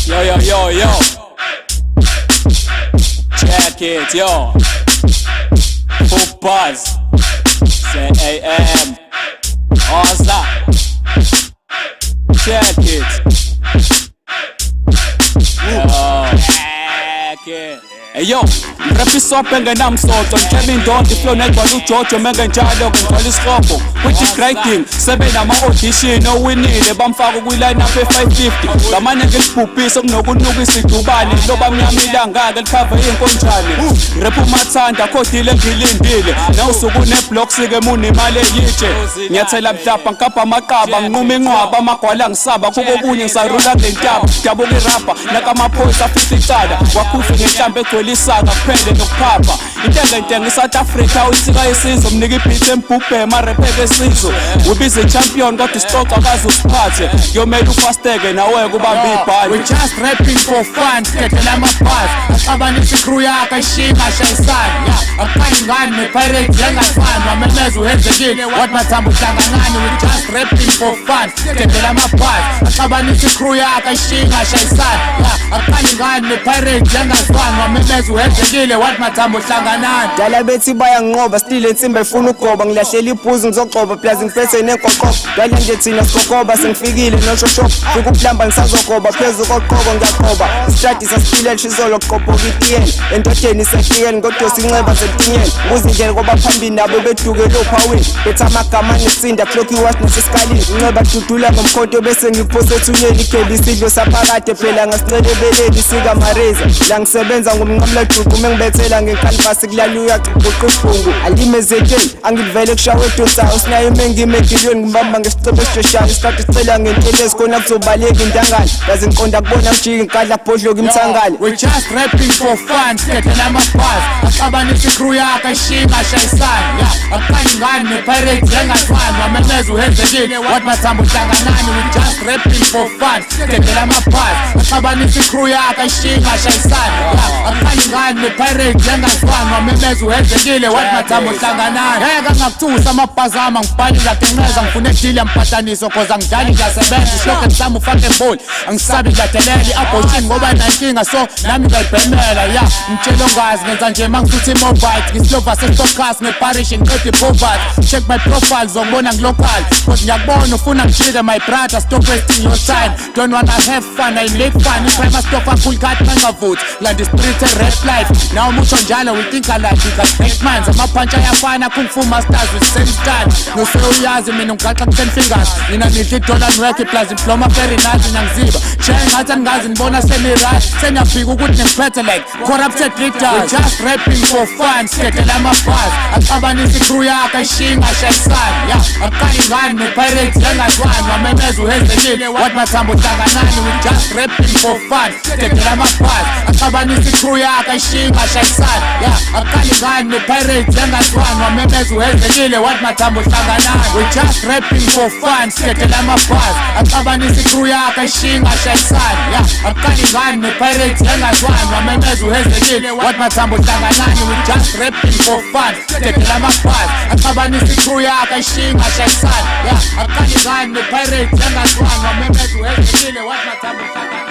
Yo. Check it, yo. Full buzz. Say AM. Oza. Check it. Yo. Check it. Eyo, ngirepa isophe engenamsoco, ngitshela indoda iflow negcwala ujojo mengenjalo ngigcwala isihloko kwithi grading sebe nama-audition owinile bamfaka kwi-line-up e-550 ngamanye ngelibhubhise okunokunuka isidubane loba mnyama ilanga-ke likhava iy'nkonjane ngirepa umathanda khodile ngilindile nawusuku ne-blocks-ke munemali eyitshe ngiyathela mhlapha ngikapha amaqaba nginquma inqwaba amagwala ngisaba kuko kunye ngisarula ngentaba dabuka irabha nakamaphoyisa afisa icala wakhuhlwe ngenhlambe egcwele isaka kuphele nokuphapha intengentenga i-South Africa uyisika isizwe mnika ibhithi embhubhe emarepheke esizwe ubize champion kodwa isixoxa kaze usiphathe kuyomele ufasteke nawe kubamba ibhali. We just rapping for fun, sikhetela amabhasi axabanisa icrew yakhe ayishinga ashayisana akukhanyi ngani ne-pirate yengasani wamemeza uhenzekile wathi mathambo uhlanganani. We just rapping for fun, sikhetela amabhasi axabanisa icrew yakhe ayishinga ashayisana akukhanyi ngani ne-pirate yengasani wamemeza uhenzekile wathi mathambo uhlanganani. Dala bethi bayanginqoba still insimba ifuna ugoba ngilahlela ibhuzu ngizogcoba plus ngiphethe nenkoqobo dala nje thina sigogoba sengifikile noshoshop fika ukulamba ngisazogoba phezu koqobo ngiyaqoba istradi sasiphile shizolo kuqoboka itiyeni entotsheni isehliyeni kodwa sinxeba zetinyeni kuzindlela ngoba phambili nabo beduke lophawini bethi amagama ngesinda clock iwash nesesikalini inxeba dudula ngomkhonto bese ngiphose ethunyeni igebe isidlo saphakade phela ngasincelebeleni sika mareza la ngisebenza ngomnqamla juqu mengibethela ngenkanvasi kulaluya xuquqa ibhungu alimezekeni angivele kushawe edosayo sinayo mengimegilweni ngibamba ngesicebo esisheshayo isikhathi sicela ngentelo ezikhona kuzobaleka intangane yazi ngiqonda kubona mjiki ngikadla bhodloka imthangane. We just rapping for fun, sikhetela amabhasi axabanisa icrew yakhe ayishinga ashayisana akukhanyi ngani ne-pirate yengasani wamemeza uhenzekile wathi mathambo uhlanganani. We just rapping for fun, sikhetela amabhasi axabanisa icrew yakhe ayishinga ashayisana akukhanyi ngani ne-pirate yengasani wamemeza uhenzekile wathi mathambo uhlanganani. Ngeke ngakuthusa amabhazi ama ngibhalile atenqeza ngifuna edile mpataniso cause angidali ngiyasebenza ihlokhe ngisama ufake emboli angisabi ngiyadelele abhotshini ngoba nankinga so nami ngiyayibhemela ngitshela ongazi ngenza nje mangisuthi imobile ngisilova sesitokcast ngeparish ngiqeda ipoverty check my profile zongibona ngilocal cause ngiyakubona ufuna ngijike my brother stop wasting your time don't wanna have fun I make fun iprima stop akhulu khathi mangavuthi land street rap life now mucho njalo we think alike because minds amaphantshi ayafana kung fu masters with same style nosewuyazi mina ngigaxa ku-10 fingers mina nidla idola niwekhe plus diploma very nice ngiyangiziba shaya ngathi angazi nibona semi-right seniyafika ukuthi nengiphethe like corrupted leaders. We just rapping for fun, sikhetela amabhasi axabanisa icrew yakhe ayishinga ashayisana akukhanyi ngani ne-pirate yengasani wamemeza uhenzekile wathi mathambo uhlanganani. We just rapping for fun, sikhetela amabhasi axabanisa icrew yakhe ayishinga ashayisana akukhanyi ngani ne-pirate yengasani wamemeza uhenzekile wathi mathambo uhlanganani. We just rapping for fun, sikhetela amabhasi axabanisa icrew yakhe ayishinga ashayisana akukhanyi ngani ne-pirate yengasani wamemeza uhenzekile wathi mathambo uhlanganani. We just rapping for fun, sikhetela amabhasi axabanisa icrew yakhe ayishinga ashayisana akukhanyi ngani ne-pirate yengasani wamemeza uhenzekile wathi mathambo uhlanganani.